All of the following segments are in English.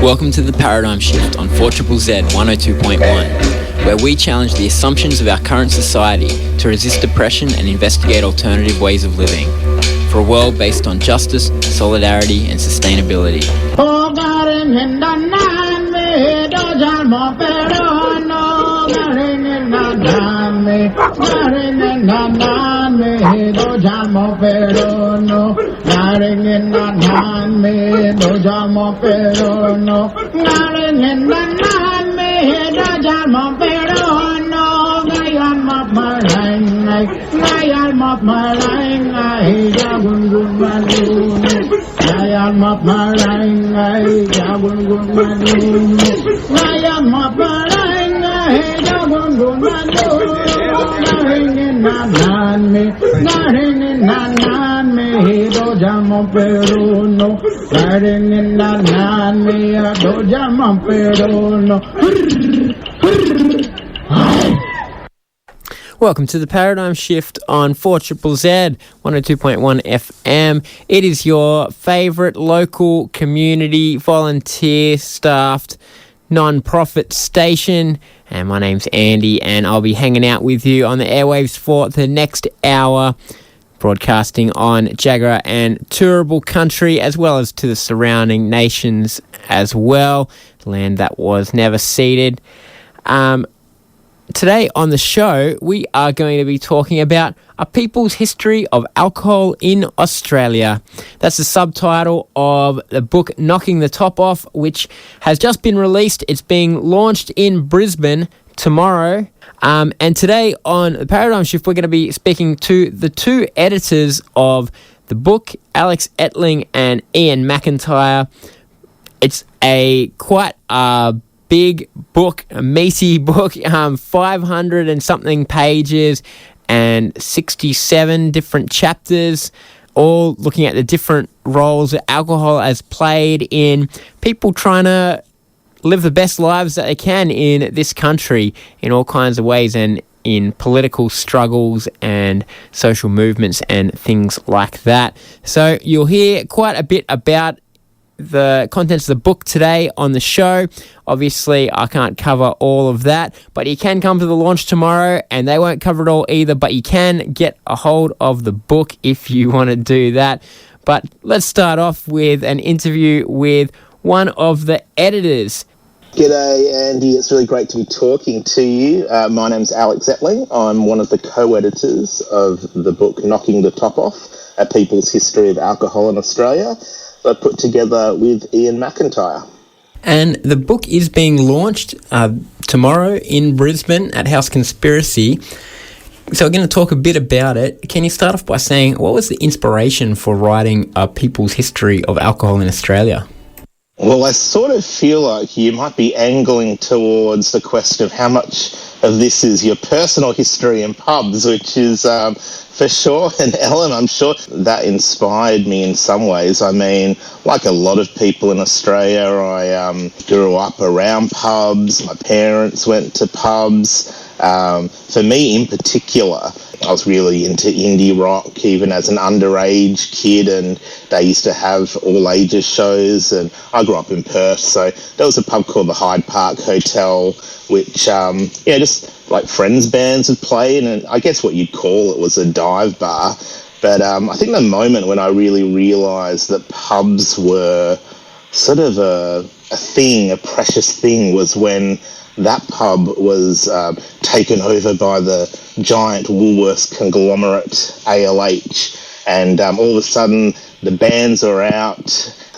Welcome to The Paradigm Shift on 4ZZZ 102.1, where we challenge the assumptions of our current society to resist oppression and investigate alternative ways of living, for a world based on justice, solidarity and sustainability. Welcome to The Paradigm Shift on 4ZZZ 102.1 FM. It is your favourite local community volunteer staffed non-profit station, and my name's Andy, and I'll be hanging out with you on the airwaves for the next hour, broadcasting on Jagera and Turrbal country, as well as to the surrounding nations as well, land that was never ceded. Today on the show, we are going to be talking about a people's history of alcohol in Australia. That's the subtitle of the book Knocking the Top Off, which has just been released. It's being launched in Brisbane tomorrow. And today on The Paradigm Shift, we're going to be speaking to the two editors of the book, Alex Ettling and Iain Mcintyre. It's quite a big book, a meaty book, 500 and something pages and 67 different chapters, all looking at the different roles that alcohol has played in people trying to live the best lives that they can in this country in all kinds of ways, and in political struggles and social movements and things like that. So you'll hear quite a bit about the contents of the book today on the show. Obviously, I can't cover all of that, but you can come to the launch tomorrow, and they won't cover it all either, but you can get a hold of the book if you want to do that. But let's start off with an interview with one of the editors. G'day, Andy. It's really great to be talking to you. My name's Alex Ettling. I'm one of the co-editors of the book Knocking the Top Off, A People's History of Alcohol in Australia, I put together with Iain Mcintyre. And the book is being launched tomorrow in Brisbane at House Conspiracy. So we're going to talk a bit about it. Can you start off by saying, what was the inspiration for writing A People's History of Alcohol in Australia? Well, I sort of feel like you might be angling towards the question of how much of this is your personal history in pubs, which is for sure an element. I'm sure that inspired me in some ways. I mean, like a lot of people in Australia, I grew up around pubs. My parents went to pubs. For me in particular, I was really into indie rock even as an underage kid, and they used to have all ages shows, and I grew up in Perth, so there was a pub called the Hyde Park Hotel, which just like friends bands would play in, and I guess what you'd call it was a dive bar. But I think the moment when I really realised that pubs were sort of a thing, a precious thing, was when that pub was taken over by the giant Woolworths conglomerate ALH, and all of a sudden the bands are out,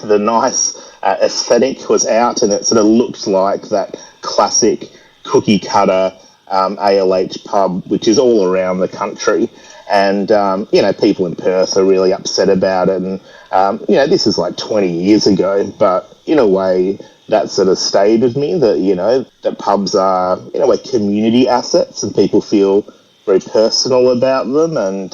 the nice aesthetic was out, and it sort of looked like that classic cookie cutter ALH pub, which is all around the country. And, people in Perth are really upset about it. And, this is like 20 years ago, but in a way that sort of stayed with me, that, that pubs are, community assets, and people feel very personal about them and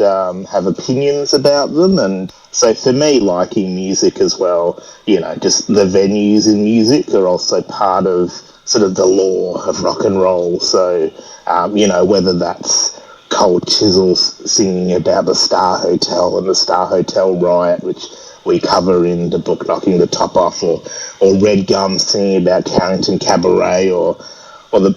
have opinions about them. And so for me, liking music as well, just the venues in music are also part of sort of the lore of rock and roll. So, whether that's Cold Chisels singing about the Star Hotel and the Star Hotel riot, which we cover in the book Knocking the Top Off, or Red Gum singing about Carrington Cabaret, or the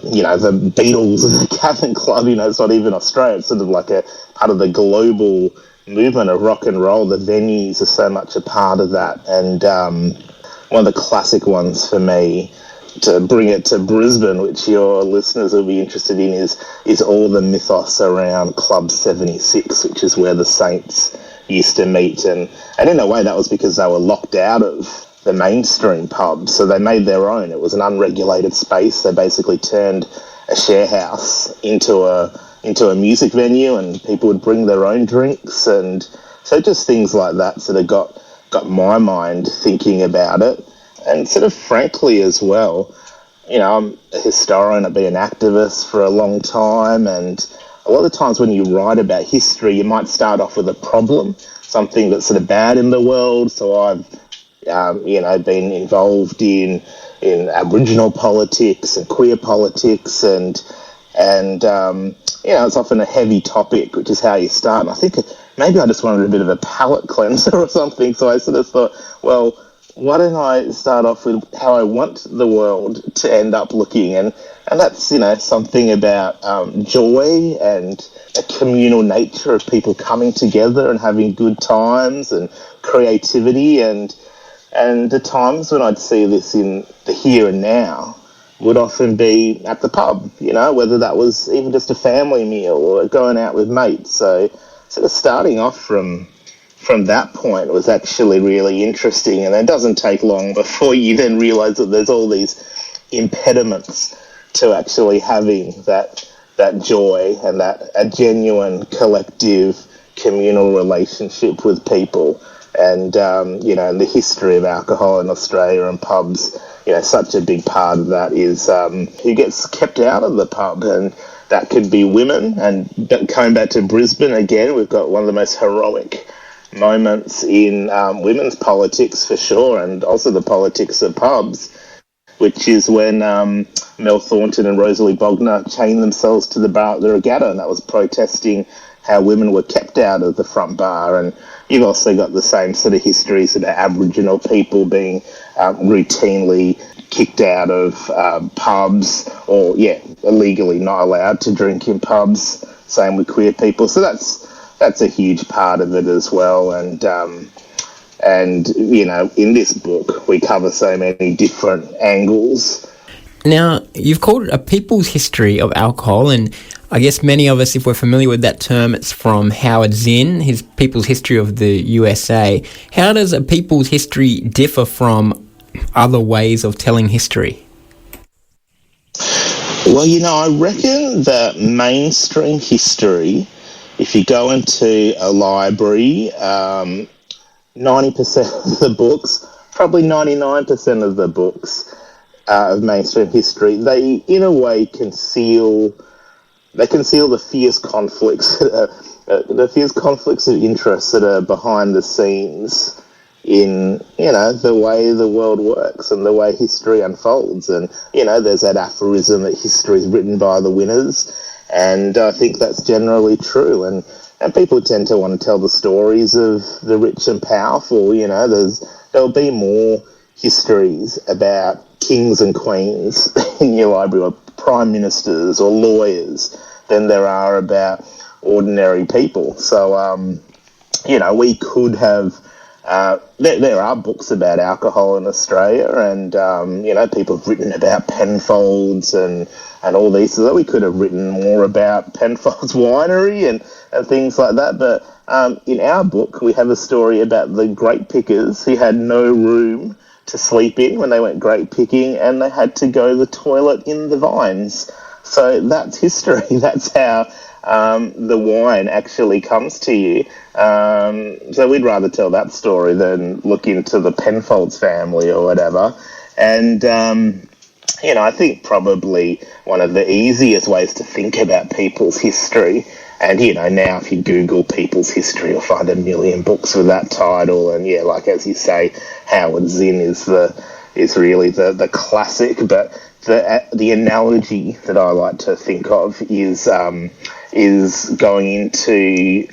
Beatles and the Cavern Club. It's not even Australia. It's sort of like a part of the global movement of rock and roll. The venues are so much a part of that. And one of the classic ones for me, to bring it to Brisbane, which your listeners will be interested in, is all the mythos around Club 76, which is where the Saints used to meet. And in a way, that was because they were locked out of the mainstream pubs, so they made their own. It was an unregulated space. They basically turned a share house into a music venue, and people would bring their own drinks. And so just things like that sort of got my mind thinking about it. And sort of frankly as well, I'm a historian, I've been an activist for a long time, and a lot of times when you write about history, you might start off with a problem, something that's sort of bad in the world. So I've been involved in Aboriginal politics and queer politics, and it's often a heavy topic, which is how you start. And I think maybe I just wanted a bit of a palate cleanser or something. So I sort of thought, well, why don't I start off with how I want the world to end up looking? And that's, something about joy and a communal nature of people coming together and having good times, and creativity, and the times when I'd see this in the here and now would often be at the pub, whether that was even just a family meal or going out with mates. So sort of starting off from that point was actually really interesting. And it doesn't take long before you then realise that there's all these impediments to actually having that joy and a genuine collective communal relationship with people. And, the history of alcohol in Australia and pubs, such a big part of that is who gets kept out of the pub. And that could be women. And coming back to Brisbane again, we've got one of the most heroic moments in women's politics for sure, and also the politics of pubs, which is when Mel Thornton and Rosalie Bogner chained themselves to the bar at the Regatta, and that was protesting how women were kept out of the front bar. And you've also got the same sort of histories of Aboriginal people being routinely kicked out of pubs, or illegally not allowed to drink in pubs. Same with queer people. So that's a huge part of it as well. And in this book we cover so many different angles. Now, you've called it a people's history of alcohol, and I guess many of us, if we're familiar with that term, it's from Howard Zinn, his People's History of the USA. How does a people's history differ from other ways of telling history? Well, I reckon that mainstream history, if you go into a library, 90% of the books, probably 99% of the books of mainstream history, they in a way conceal the fierce conflicts, the fierce conflicts of interest that are behind the scenes in, the way the world works and the way history unfolds. And, there's that aphorism that history is written by the winners. And I think that's generally true. And people tend to want to tell the stories of the rich and powerful. There'll be more histories about kings and queens in your library, or prime ministers or lawyers, than there are about ordinary people. So, we could have... there are books about alcohol in Australia, and, people have written about Penfolds and all these. So we could have written more about Penfolds Winery and things like that. But in our book, we have a story about the grape pickers who had no room to sleep in when they went grape picking, and they had to go to the toilet in the vines. So that's history. That's how the wine actually comes to you. So we'd rather tell that story than look into the Penfolds family or whatever. And, I think probably one of the easiest ways to think about people's history, and, now if you Google people's history, you'll find a million books with that title. And, like as you say, Howard Zinn is really the classic. But the analogy that I like to think of is going into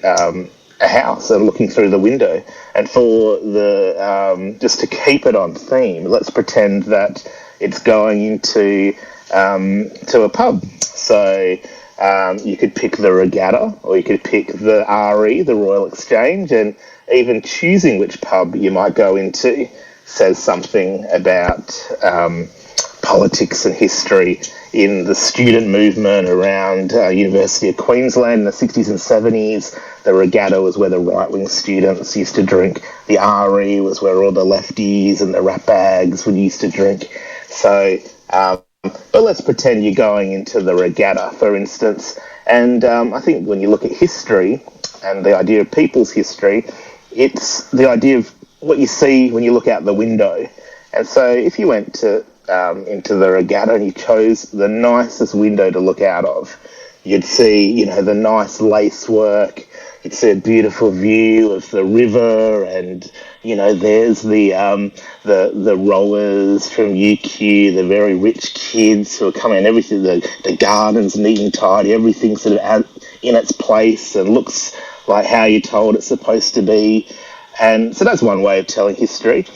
a house and looking through the window. And for the just to keep it on theme, let's pretend that it's going into to a pub. So you could pick the Regatta, or you could pick the RE, the Royal Exchange, and even choosing which pub you might go into says something about politics and history in the student movement around University of Queensland in the 60s and 70s. The Regatta was where the right-wing students used to drink. The RE was where all the lefties and the rat bags would used to drink. So, but let's pretend you're going into the Regatta, for instance. And I think when you look at history and the idea of people's history, it's the idea of what you see when you look out the window. And so if you went to into the Regatta and you chose the nicest window to look out of, you'd see, you know, the nice lacework. You'd see a beautiful view of the river, and you know, there's the rowers from UQ, the very rich kids who are coming in. Everything, the garden's neat and tidy. Everything's sort of in its place and looks like how you're told it's supposed to be. And so that's one way of telling history.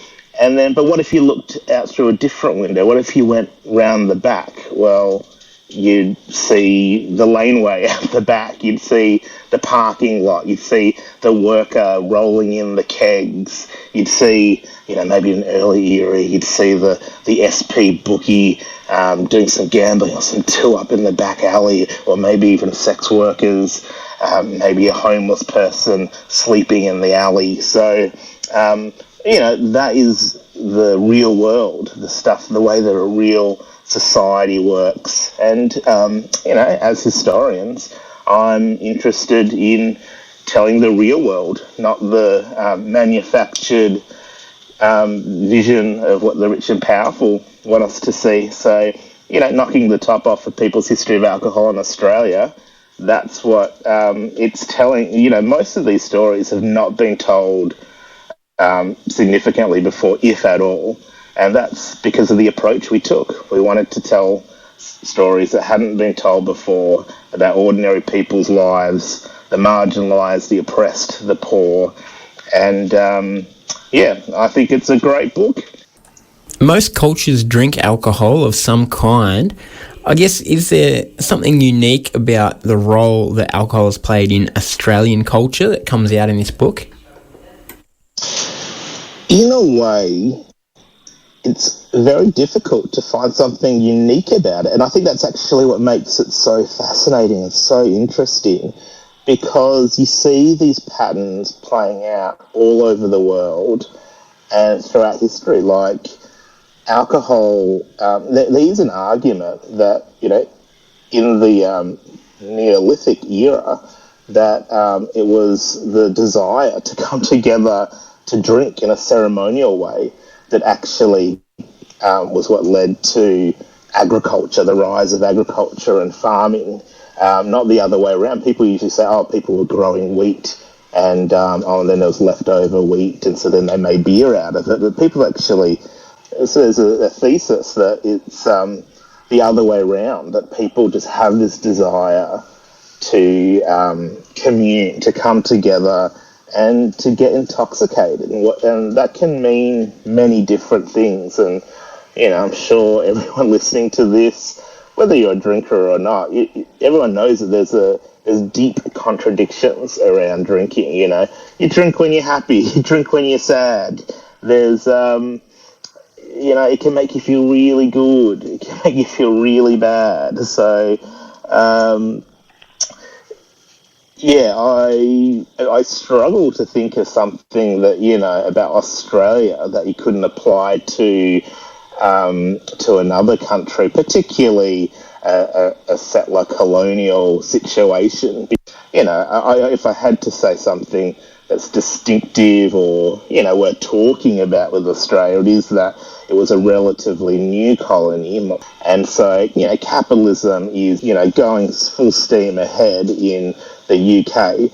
And then, but what if you looked out through a different window? What if you went round the back? Well, you'd see the laneway out the back. You'd see the parking lot. You'd see the worker rolling in the kegs. You'd see, you know, maybe an early era, you'd see the SP bookie doing some gambling or some till up in the back alley, or maybe even sex workers, maybe a homeless person sleeping in the alley. So, you know, that is the real world, the stuff, the way that a real society works. And, you know, as historians, I'm interested in telling the real world, not the manufactured vision of what the rich and powerful want us to see. So, you know, knocking the top off of people's history of alcohol in Australia, that's what it's telling. You know, most of these stories have not been told significantly before, if at all, and that's because of the approach we took. We wanted to tell stories that hadn't been told before about ordinary people's lives, the marginalised, the oppressed, the poor, and yeah, I think it's a great book. Most cultures drink alcohol of some kind. I guess, is there something unique about the role that alcohol has played in Australian culture that comes out in this book? In a way, it's very difficult to find something unique about it. And I think that's actually what makes it so fascinating and so interesting, because you see these patterns playing out all over the world and throughout history. Like alcohol, there's an argument that, you know, in the Neolithic era, that it was the desire to come together to drink in a ceremonial way that actually was what led to agriculture, the rise of agriculture and farming, not the other way around. People usually say, oh, people were growing wheat and and then there was leftover wheat, and so then they made beer out of it. But people actually, so there's a thesis that it's the other way around, that people just have this desire to commune, to come together and to get intoxicated. And that can mean many different things. And, you know, I'm sure everyone listening to this, whether you're a drinker or not, everyone knows that there's deep contradictions around drinking. You know, you drink when you're happy, you drink when you're sad. There's, you know, it can make you feel really good, it can make you feel really bad. So, yeah, I struggle to think of something that, you know, about Australia that you couldn't apply to another country, particularly a settler colonial situation. You know, if I had to say something that's distinctive or, you know, worth talking about with Australia, it is that it was a relatively new colony. And so, you know, capitalism is, you know, going full steam ahead in the UK,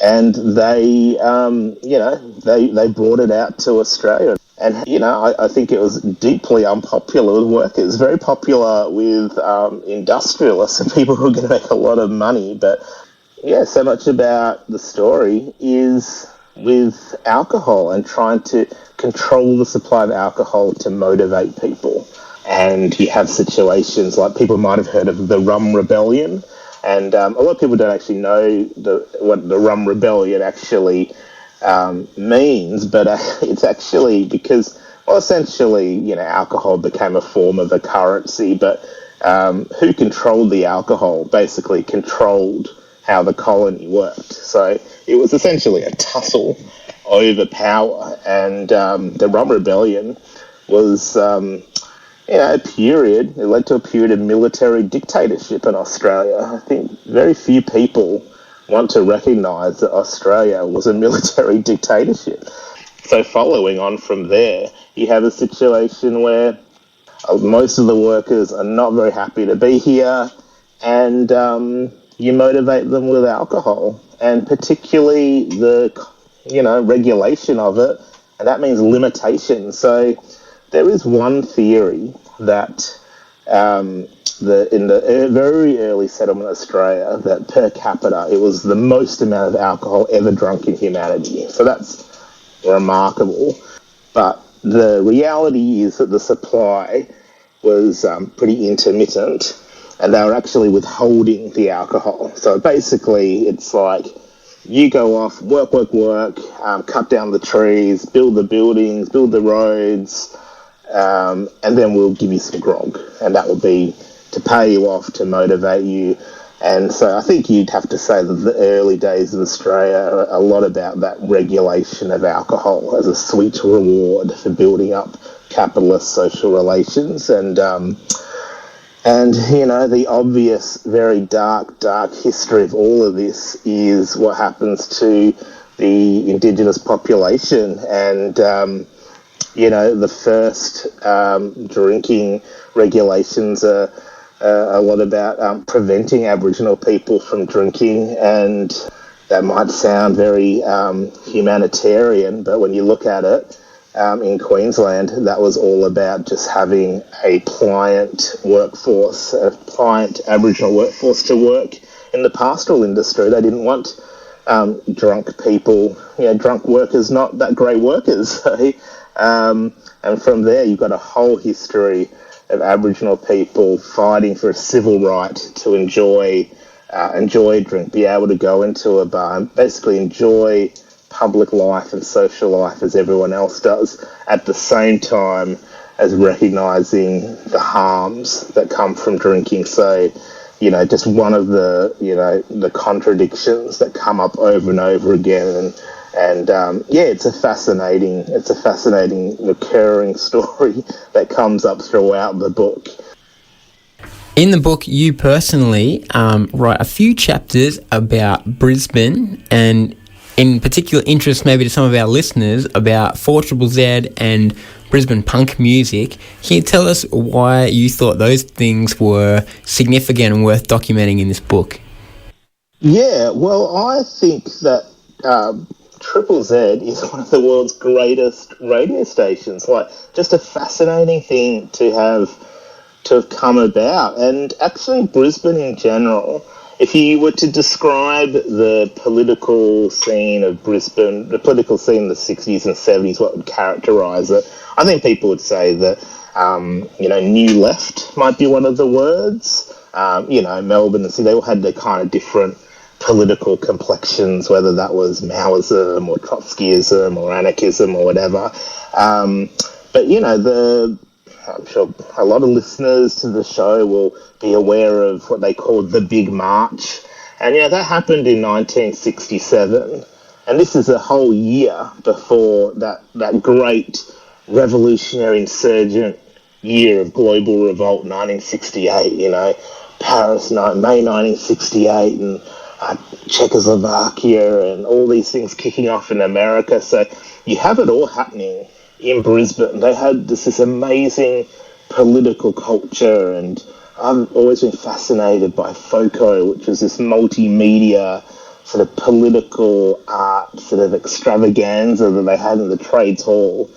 and they, you know, they brought it out to Australia. And, you know, I think it was deeply unpopular with workers, very popular with industrialists and people who are going to make a lot of money. But Yeah, so much about the story is with alcohol and trying to control the supply of alcohol to motivate people. And you have situations like people might have heard of the Rum Rebellion. And a lot of people don't actually know what the Rum Rebellion actually means, but it's actually because, well, essentially, alcohol became a form of a currency, but who controlled the alcohol basically controlled how the colony worked. So it was essentially a tussle over power, and the Rum Rebellion was, a period. It led to a period of military dictatorship in Australia. I think very few people want to recognise that Australia was a military dictatorship. So following on from there, you have a situation where most of the workers are not very happy to be here, and you motivate them with alcohol, and particularly the regulation of it, and that means limitation. So there is one theory that in the very early settlement of Australia, that per capita it was the most amount of alcohol ever drunk in humanity. So that's remarkable. But the reality is that the supply was pretty intermittent, and they were actually withholding the alcohol. So basically, it's like you go off, work, cut down the trees, build the buildings, build the roads, and then we'll give you some grog. And that will be to pay you off, to motivate you. And so I think you'd have to say that the early days of Australia are a lot about that regulation of alcohol as a sweet reward for building up capitalist social relations. And the obvious, very dark history of all of this is what happens to the Indigenous population. And, the first drinking regulations are a lot about preventing Aboriginal people from drinking, and that might sound very humanitarian, but when you look at it, in Queensland, that was all about just having a pliant workforce, a pliant Aboriginal workforce to work in the pastoral industry. They didn't want drunk people, drunk workers, not that great workers. And from there, you've got a whole history of Aboriginal people fighting for a civil right to enjoy a drink, be able to go into a bar and basically enjoy public life and social life as everyone else does, at the same time as recognising the harms that come from drinking. So, just one of the contradictions that come up over and over again. And it's a fascinating recurring story that comes up throughout the book. In the book, you personally write a few chapters about Brisbane, and in particular interest maybe to some of our listeners about 4ZZZ and Brisbane punk music. Can you tell us why you thought those things were significant and worth documenting in this book? Yeah, well, I think that Triple Z is one of the world's greatest radio stations. Like, just a fascinating thing to have come about. And actually, Brisbane in general, if you were to describe the political scene of Brisbane, the political scene in the 60s and 70s, what would characterise it? I think people would say that, New Left might be one of the words. Melbourne and Sydney, they all had their kind of different political complexions, whether that was Maoism or Trotskyism or anarchism or whatever. I'm sure a lot of listeners to the show will be aware of what they called the Big March. And, that happened in 1967. And this is a whole year before that great revolutionary insurgent year of global revolt, 1968, Paris, May 1968, and Czechoslovakia and all these things kicking off in America. So you have it all happening in Brisbane. They had this amazing political culture, and I've always been fascinated by FOCO, which is this multimedia sort of political art sort of extravaganza that they had in the Trades Hall.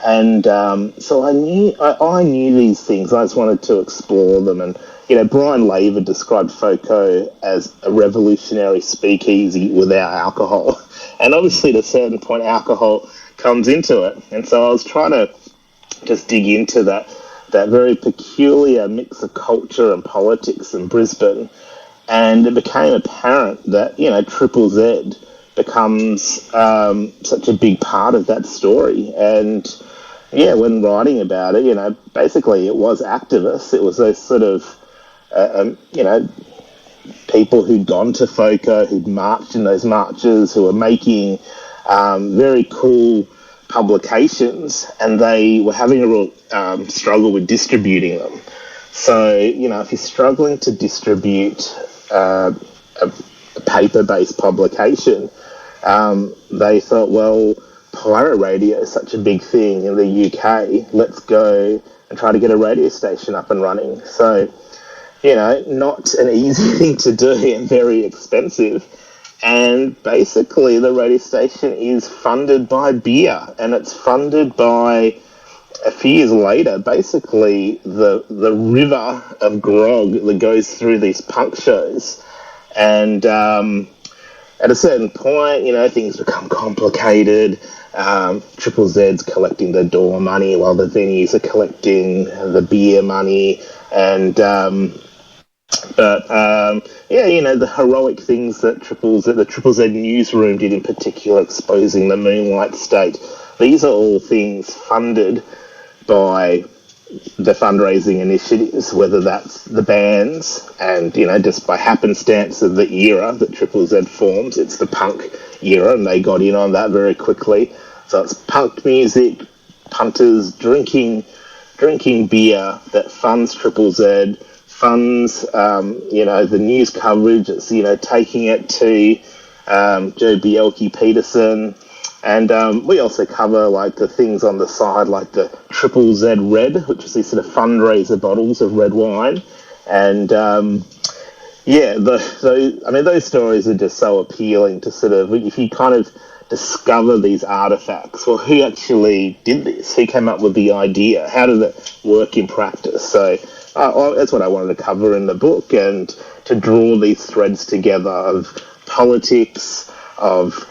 And so I knew these things. I just wanted to explore them. And Brian Laver described FOCO as a revolutionary speakeasy without alcohol. And obviously, at a certain point, alcohol comes into it. And so I was trying to just dig into that very peculiar mix of culture and politics in Brisbane. And it became apparent that, Triple Z becomes such a big part of that story. And when writing about it, basically it was activists. It was those sort of, people who'd gone to FOCO, who'd marched in those marches, who were making very cool publications, and they were having a real struggle with distributing them. So, if you're struggling to distribute a paper-based publication, they thought, well, pirate radio is such a big thing in the UK. Let's go and try to get a radio station up and running. So, not an easy thing to do and very expensive. And basically the radio station is funded by beer, and it's funded by, a few years later, basically the river of grog that goes through these punk shows. And at a certain point, things become complicated. Triple Z's collecting the door money while the venues are collecting the beer money. And the heroic things that the Triple Z newsroom did in particular, exposing the Moonlight State. These are all things funded by the fundraising initiatives, whether that's the bands and, just by happenstance of the era that Triple Z forms, it's the punk era, and they got in on that very quickly. So it's punk music, punters drinking beer that funds Triple Z, funds, the news coverage. It's, taking it to Joe Bielke-Peterson. And we also cover, the things on the side, like the Triple Z Red, which is these sort of fundraiser bottles of red wine. And, those stories are just so appealing to sort of, if you kind of discover these artifacts, well, who actually did this? Who came up with the idea? How did it work in practice? So that's what I wanted to cover in the book, and to draw these threads together of politics, of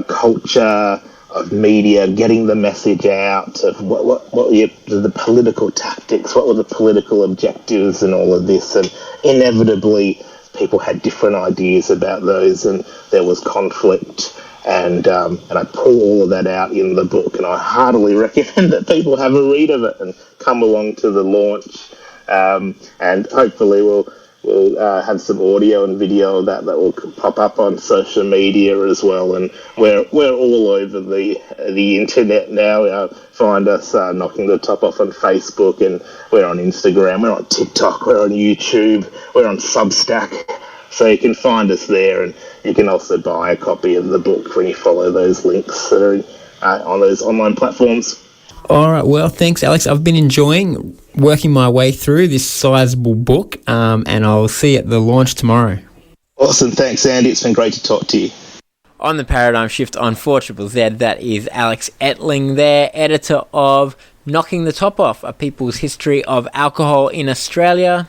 culture, of media, getting the message out, of what were the political tactics, what were the political objectives and all of this. And inevitably people had different ideas about those, and there was conflict. And I pull all of that out in the book, and I heartily recommend that people have a read of it and come along to the launch. And hopefully we'll have some audio and video of that will pop up on social media as well. And we're all over the internet now. Find us Knocking the Top Off on Facebook, and we're on Instagram, we're on TikTok, we're on YouTube, we're on Substack. So you can find us there, and you can also buy a copy of the book when you follow those links that are on those online platforms. All right, well, thanks, Alex. I've been enjoying working my way through this sizable book, and I'll see you at the launch tomorrow. Awesome. Thanks, Andy. It's been great to talk to you. On the Paradigm Shift on 4ZZZ, that is Alex Ettling there, editor of Knocking the Top Off, A People's History of Alcohol in Australia.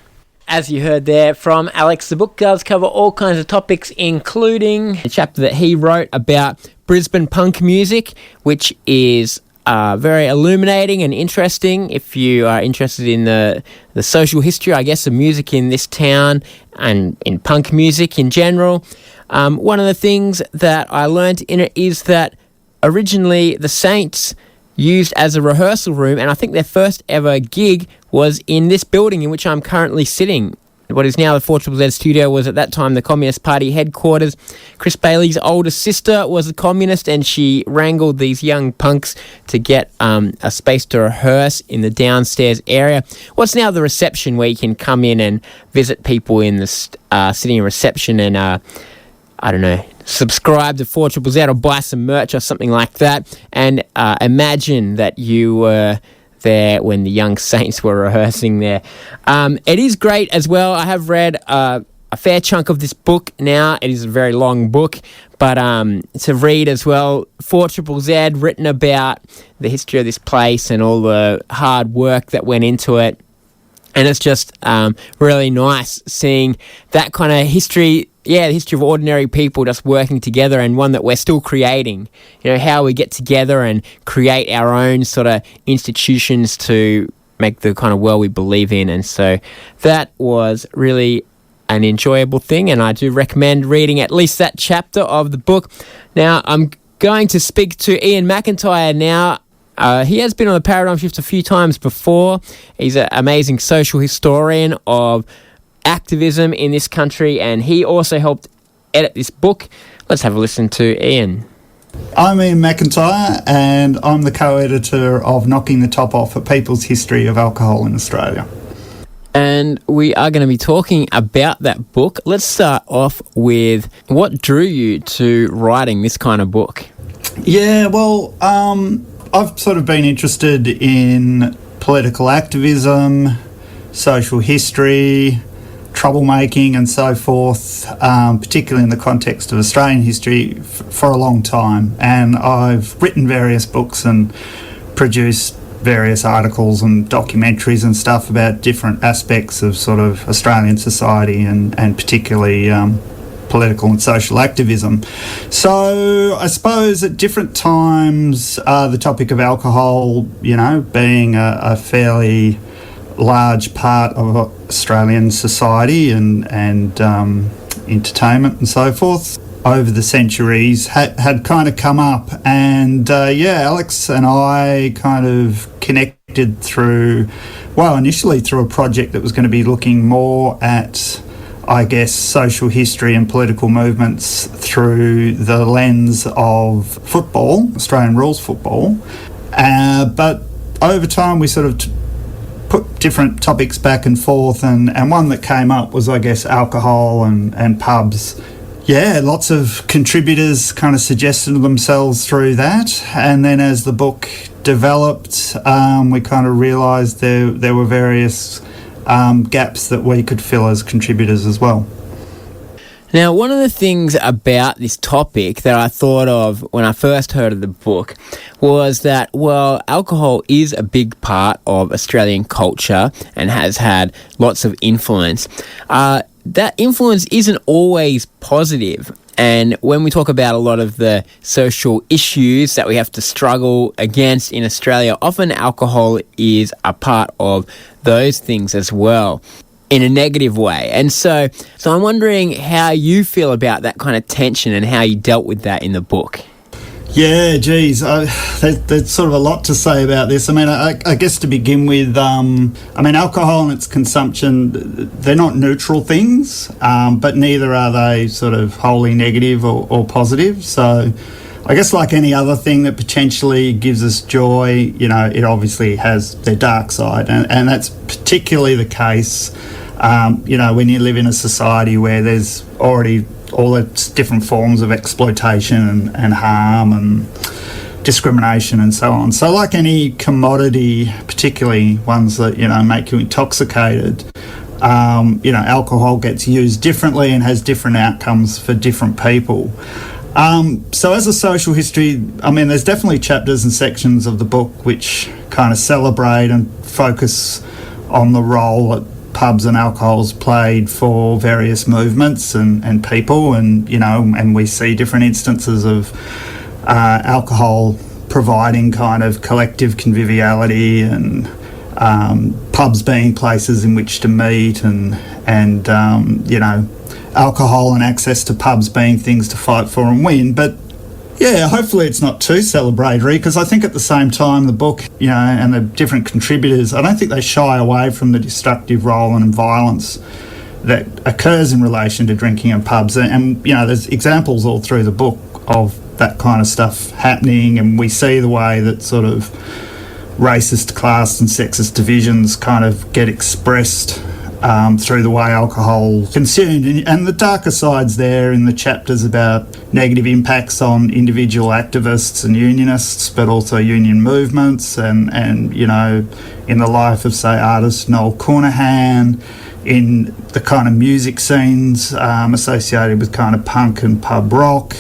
As you heard there from Alex, the book does cover all kinds of topics, including a chapter that he wrote about Brisbane punk music, which is very illuminating and interesting if you are interested in the social history, I guess, of music in this town and in punk music in general. One of the things that I learned in it is that originally the Saints used as a rehearsal room, and I think their first ever gig was in this building in which I'm currently sitting. What is now the 4ZZZ studio was at that time the Communist Party headquarters. Chris Bailey's older sister was a communist, and she wrangled these young punks to get a space to rehearse in the downstairs area. What's now the reception, where you can come in and visit people in the sitting reception and subscribe to 4ZZZ or buy some merch or something like that, and imagine that you were there when the young Saints were rehearsing there. It is great as well. I have read a fair chunk of this book now. It is a very long book, But to read as well, 4ZZZ written about the history of this place and all the hard work that went into it. And it's just really nice seeing that kind of history, the history of ordinary people just working together, and one that we're still creating. You know, how we get together and create our own sort of institutions to make the kind of world we believe in. And so that was really an enjoyable thing, and I do recommend reading at least that chapter of the book. Now, I'm going to speak to Iain Mcintyre now. He has been on the Paradigm Shift a few times before. He's an amazing social historian of activism in this country, and he also helped edit this book. Let's have a listen to Iain. I'm Iain Mcintyre, and I'm the co-editor of Knocking the Top Off: A People's History of Alcohol in Australia. And we are going to be talking about that book. Let's start off with what drew you to writing this kind of book? Yeah, well, I've sort of been interested in political activism, social history, troublemaking and so forth, particularly in the context of Australian history, for a long time. And I've written various books and produced various articles and documentaries and stuff about different aspects of sort of Australian society and particularly political and social activism. So I suppose at different times the topic of alcohol, you know, being a fairly large part of Australian society and entertainment and so forth over the centuries had kind of come up, and Alex and I kind of connected initially through a project that was going to be looking more at, I guess, social history and political movements through the lens of football, Australian rules football. But over time we sort of put different topics back and forth, and one that came up was, I guess, alcohol and pubs. Yeah, lots of contributors kind of suggested themselves through that, and then as the book developed, we kind of realised there were various gaps that we could fill as contributors as well. Now, one of the things about this topic that I thought of when I first heard of the book was that, well, alcohol is a big part of Australian culture and has had lots of influence. That influence isn't always positive. And when we talk about a lot of the social issues that we have to struggle against in Australia, often alcohol is a part of those things as well, in a negative way. And so I'm wondering how you feel about that kind of tension and how you dealt with that in the book. Yeah, geez, there's sort of a lot to say about this. I mean, I guess to begin with, alcohol and its consumption, they're not neutral things, but neither are they sort of wholly negative or positive. So I guess like any other thing that potentially gives us joy, you know, it obviously has their dark side. And that's particularly the case, when you live in a society where there's already all its different forms of exploitation and harm and discrimination and so on. So like any commodity, particularly ones that, you know, make you intoxicated, alcohol gets used differently and has different outcomes for different people. So as a social history, I mean, there's definitely chapters and sections of the book which kind of celebrate and focus on the role that pubs and alcohol's played for various movements and people, and we see different instances of alcohol providing kind of collective conviviality and pubs being places in which to meet and alcohol and access to pubs being things to fight for and win. But yeah, hopefully it's not too celebratory, because I think at the same time the book, and the different contributors, I don't think they shy away from the destructive role and violence that occurs in relation to drinking in pubs. And there's examples all through the book of that kind of stuff happening, and we see the way that sort of racist, class and sexist divisions kind of get expressed through the way alcohol consumed, and the darker sides there in the chapters about negative impacts on individual activists and unionists, but also union movements, and in the life of, say, artist Noel Counihan, in the kind of music scenes associated with kind of punk and pub rock,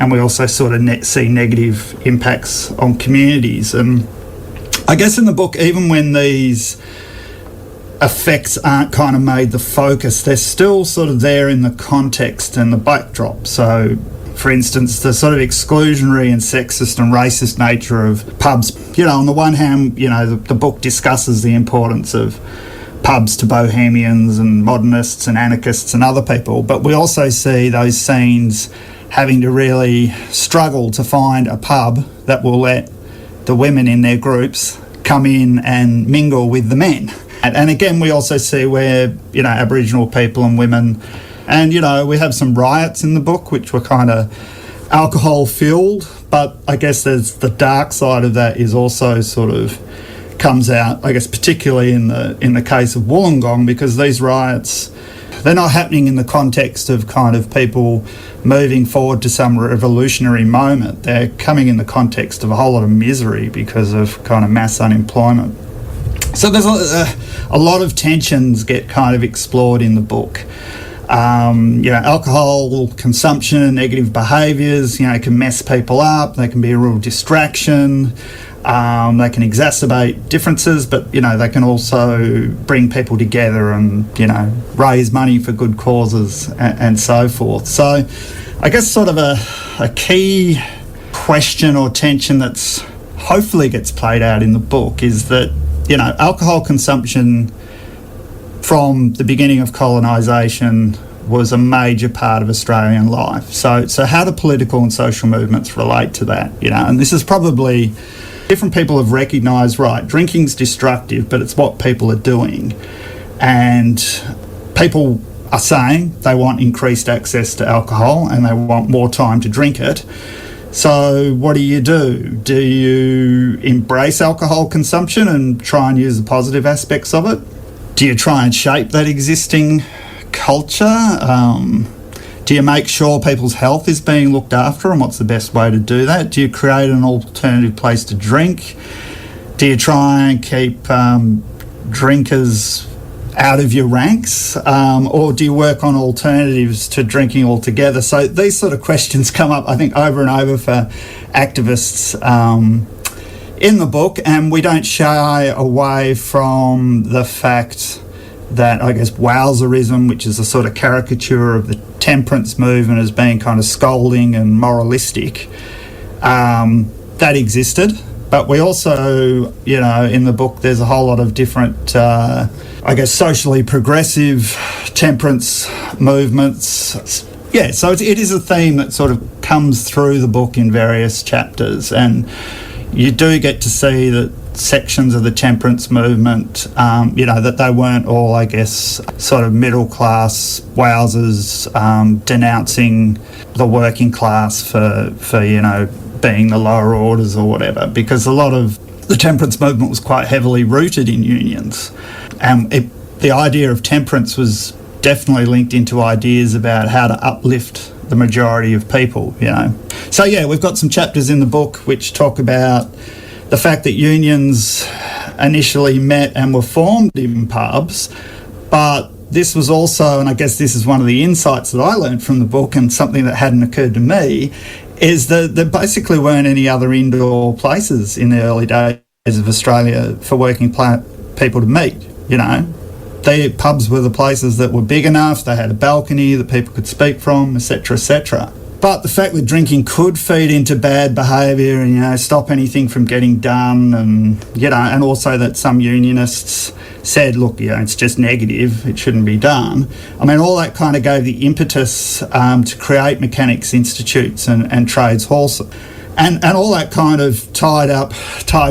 and we also sort of see negative impacts on communities. And I guess in the book, even when these effects aren't kind of made the focus, they're still sort of there in the context and the backdrop. So, for instance, the sort of exclusionary and sexist and racist nature of pubs. You know, on the one hand, you know, the book discusses the importance of pubs to bohemians and modernists and anarchists and other people, but we also see those scenes having to really struggle to find a pub that will let the women in their groups come in and mingle with the men. And again, we also see where, you know, Aboriginal people and women, and, you know, we have some riots in the book which were kind of alcohol-fueled, but I guess there's the dark side of that is also sort of comes out, I guess, particularly in the case of Wollongong, because these riots, they're not happening in the context of kind of people moving forward to some revolutionary moment. They're coming in the context of a whole lot of misery because of kind of mass unemployment. So there's a lot of tensions get kind of explored in the book. You know, alcohol consumption, negative behaviours, you know, can mess people up. They can be a real distraction. They can exacerbate differences, but, you know, they can also bring people together and, you know, raise money for good causes and so forth. So I guess sort of a key question or tension that's hopefully gets played out in the book is that, you know, alcohol consumption from the beginning of colonisation was a major part of Australian life. So how do political and social movements relate to that? You know, and this is probably different people have recognised, right, drinking's destructive, but it's what people are doing. And people are saying they want increased access to alcohol and they want more time to drink it. So what do? Do you embrace alcohol consumption and try and use the positive aspects of it? Do you try and shape that existing culture? Do you make sure people's health is being looked after, and what's the best way to do that? Do you create an alternative place to drink? Do you try and keep drinkers out of your ranks, or do you work on alternatives to drinking altogether? So these sort of questions come up, I think, over and over for activists in the book, and we don't shy away from the fact that, I guess, wowserism, which is a sort of caricature of the temperance movement as being kind of scolding and moralistic, that existed. But we also, you know, in the book, there's a whole lot of different, I guess, socially progressive temperance movements. Yeah, so it is a theme that sort of comes through the book in various chapters, and you do get to see that sections of the temperance movement, you know, that they weren't all, I guess, sort of middle-class wowsers denouncing the working class for, you know, being the lower orders or whatever, because a lot of the temperance movement was quite heavily rooted in unions. And the idea of temperance was definitely linked into ideas about how to uplift the majority of people, you know. So, yeah, we've got some chapters in the book which talk about the fact that unions initially met and were formed in pubs, but this was also, and I guess this is one of the insights that I learned from the book and something that hadn't occurred to me, is that there basically weren't any other indoor places in the early days of Australia for working people to meet, you know. Pubs were the places that were big enough, they had a balcony that people could speak from, etc., etc. But the fact that drinking could feed into bad behaviour and, you know, stop anything from getting done, and, you know, and also that some unionists said, look, you know, it's just negative, it shouldn't be done. I mean, all that kind of gave the impetus to create mechanics institutes and trades halls. And all that kind of tied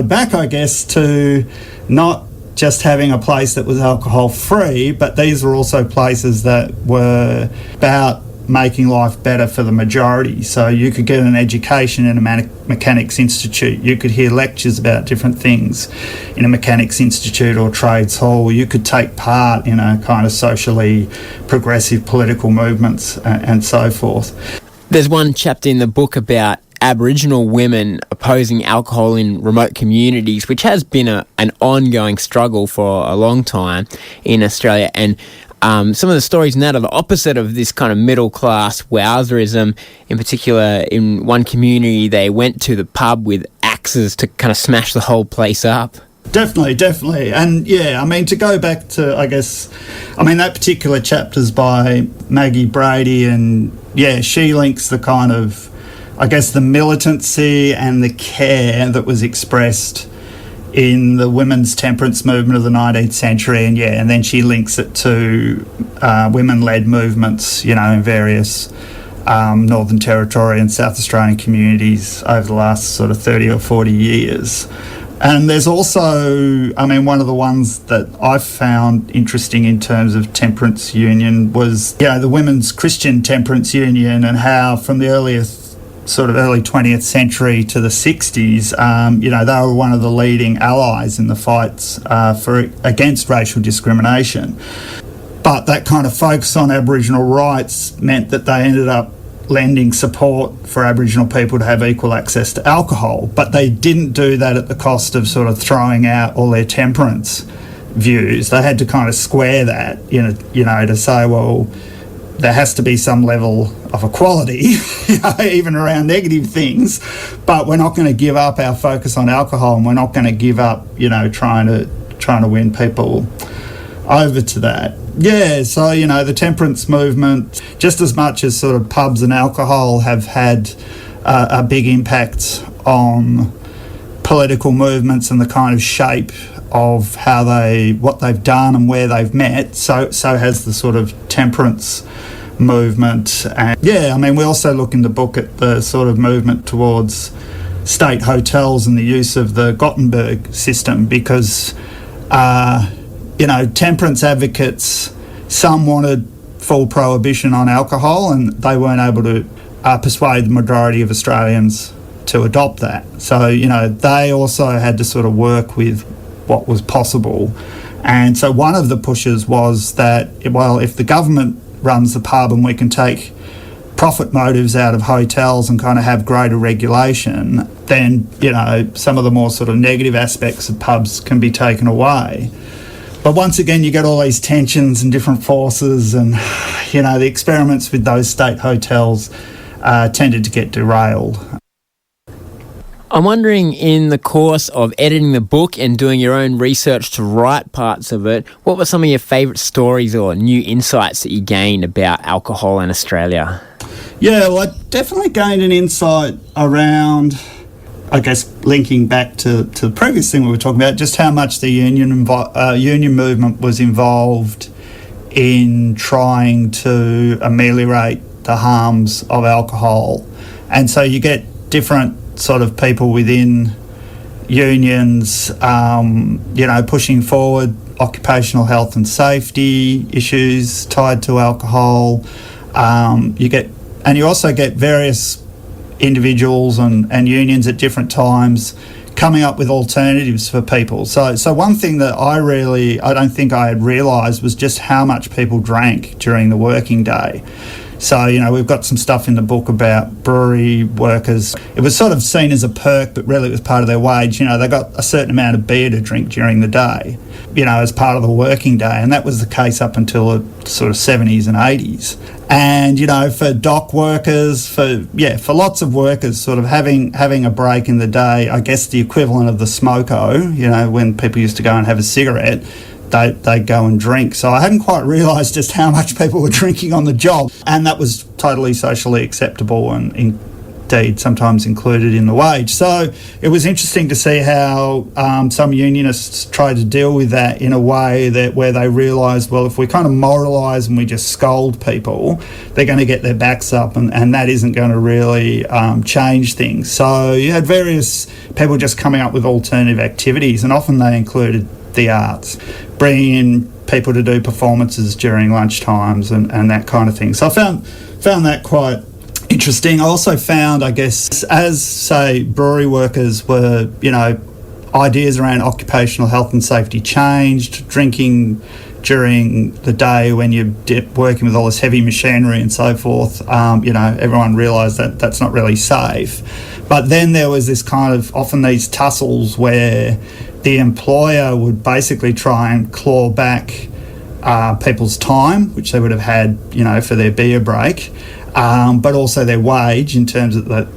back, I guess, to not just having a place that was alcohol free, but these were also places that were about making life better for the majority. So you could get an education in a mechanics institute, you could hear lectures about different things in a mechanics institute or trades hall, you could take part in a kind of socially progressive political movements and so forth. There's one chapter in the book about Aboriginal women opposing alcohol in remote communities, which has been an ongoing struggle for a long time in Australia. And some of the stories in that are the opposite of this kind of middle-class wowserism. In particular, in one community, they went to the pub with axes to kind of smash the whole place up. Definitely. And yeah, I mean, to go back to, that particular chapter's by Maggie Brady, and yeah, she links the kind of, the militancy and the care that was expressed in the women's temperance movement of the 19th century, and then she links it to women-led movements, in various Northern Territory and South Australian communities over the last sort of 30 or 40 years. And there's also, one of the ones that I found interesting in terms of temperance union was, the Women's Christian Temperance Union, and how from the early 20th century to the 60s, they were one of the leading allies in the fights against racial discrimination. But that kind of focus on Aboriginal rights meant that they ended up lending support for Aboriginal people to have equal access to alcohol, but they didn't do that at the cost of sort of throwing out all their temperance views. They had to kind of square that, to say, well, there has to be some level of equality, even around negative things, but we're not going to give up our focus on alcohol, and we're not going to give up, trying to win people over to that. Yeah, so, the temperance movement, just as much as sort of pubs and alcohol have had a big impact on political movements and the kind of shape of what they've done and where they've met, so has the sort of temperance movement. And we also look in the book at the sort of movement towards state hotels and the use of the Gothenburg system, because temperance advocates, some wanted full prohibition on alcohol, and they weren't able to persuade the majority of Australians to adopt that. So, they also had to sort of work with what was possible. And so one of the pushes was that, well, if the government runs the pub and we can take profit motives out of hotels and kind of have greater regulation, then, some of the more sort of negative aspects of pubs can be taken away. But once again, you get all these tensions and different forces, and, the experiments with those state hotels tended to get derailed. I'm wondering, in the course of editing the book and doing your own research to write parts of it, what were some of your favourite stories or new insights that you gained about alcohol in Australia? Yeah, well, I definitely gained an insight around, linking back to the previous thing we were talking about, just how much the union movement was involved in trying to ameliorate the harms of alcohol. And so you get different sort of people within unions, pushing forward occupational health and safety issues tied to alcohol. You also get various individuals and unions at different times coming up with alternatives for people. So one thing that I don't think I had realised was just how much people drank during the working day. So, we've got some stuff in the book about brewery workers. It was sort of seen as a perk, but really it was part of their wage. They got a certain amount of beer to drink during the day, as part of the working day. And that was the case up until the sort of 70s and 80s. And, for dock workers, for lots of workers, sort of having a break in the day, I guess the equivalent of the smoko, when people used to go and have a cigarette, they'd go and drink. So I hadn't quite realised just how much people were drinking on the job, and that was totally socially acceptable and indeed sometimes included in the wage. So it was interesting to see how some unionists tried to deal with that in a way where they realised, well, if we kind of moralise and we just scold people, they're going to get their backs up, and that isn't going to really change things. So you had various people just coming up with alternative activities, and often they included the arts, bringing in people to do performances during lunch times and that kind of thing. So I found that quite interesting. I also found, as, say, brewery workers were, ideas around occupational health and safety changed, drinking during the day when you're working with all this heavy machinery and so forth, everyone realised that that's not really safe. But then there was this kind of, often these tussles where the employer would basically try and claw back people's time, which they would have had, for their beer break, but also their wage in terms of that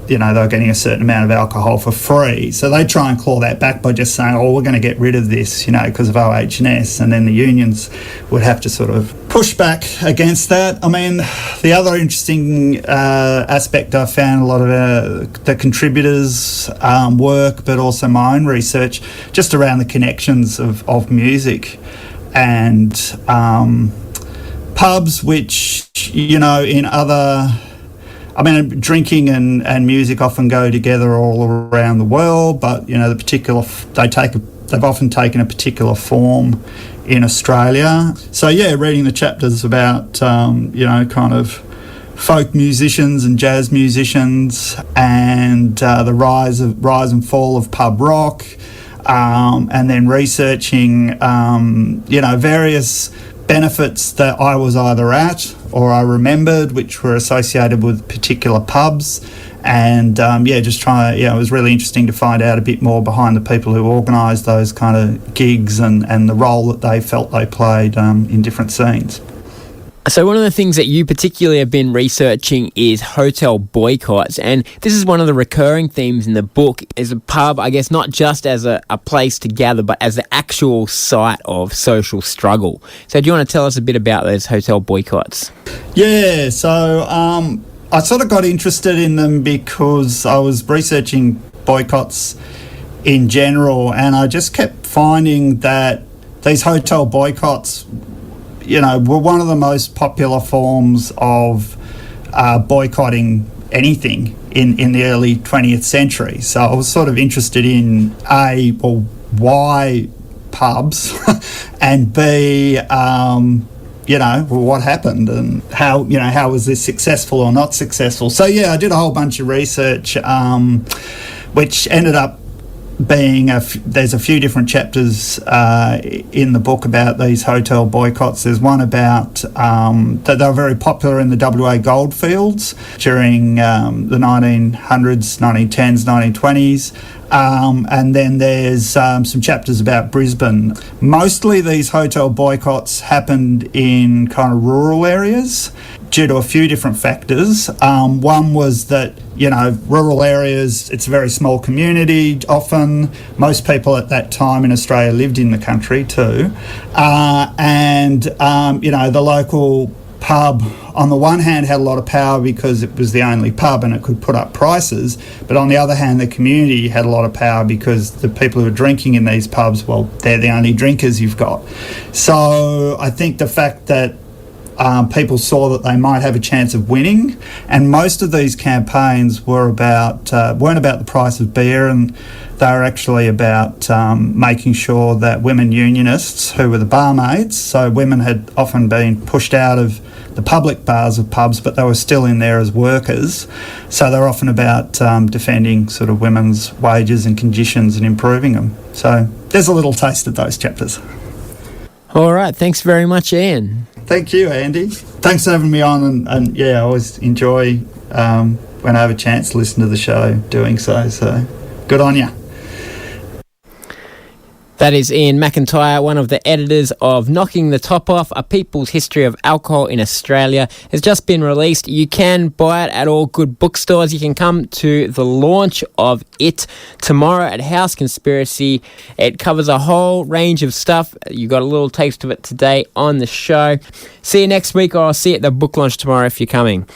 they were getting a certain amount of alcohol for free. So they try and claw that back by just saying, we're going to get rid of this, because of OH&S, and then the unions would have to sort of push back against that. I mean, the other interesting aspect I found a lot of the contributors' work, but also my own research, just around the connections of music and pubs, which, in other... I mean, drinking and music often go together all around the world, but the particular they've often taken a particular form in Australia. So reading the chapters about kind of folk musicians and jazz musicians and the rise and fall of pub rock, and then researching various benefits that I was either at or I remembered, which were associated with particular pubs, and it was really interesting to find out a bit more behind the people who organised those kind of gigs and the role that they felt they played in different scenes. So one of the things that you particularly have been researching is hotel boycotts, and this is one of the recurring themes in the book, is a pub, I guess, not just as a place to gather, but as the actual site of social struggle. So do you want to tell us a bit about those hotel boycotts? Yeah, so I sort of got interested in them because I was researching boycotts in general, and I just kept finding that these hotel boycotts were one of the most popular forms of boycotting anything in the early 20th century. So I was sort of interested in why pubs, and B, what happened and how was this successful or not successful. So I did a whole bunch of research, which ended up being there's a few different chapters in the book about these hotel boycotts. There's one about that they were very popular in the WA goldfields during the 1900s, 1910s, 1920s. And then there's some chapters about Brisbane. Mostly these hotel boycotts happened in kind of rural areas due to a few different factors. One was that, rural areas, it's a very small community often. Most people at that time in Australia lived in the country too. The local pub, on the one hand, had a lot of power because it was the only pub and it could put up prices, but on the other hand, the community had a lot of power because the people who are drinking in these pubs, well, they're the only drinkers you've got. So I think the fact that people saw that they might have a chance of winning, and most of these campaigns weren't about the price of beer, and they were actually about making sure that women unionists, who were the barmaids, so women had often been pushed out of the public bars of pubs, but they were still in there as workers. So they're often about defending sort of women's wages and conditions and improving them. So there's a little taste of those chapters. All right, thanks very much, Iain. Thank you, Andy. Thanks for having me on, and I always enjoy when I have a chance to listen to the show doing so. So good on you. That is Iain Mcintyre, one of the editors of Knocking the Top Off, A People's History of Alcohol in Australia. Has just been released. You can buy it at all good bookstores. You can come to the launch of it tomorrow at House Conspiracy. It covers a whole range of stuff. You got a little taste of it today on the show. See you next week, or I'll see you at the book launch tomorrow if you're coming.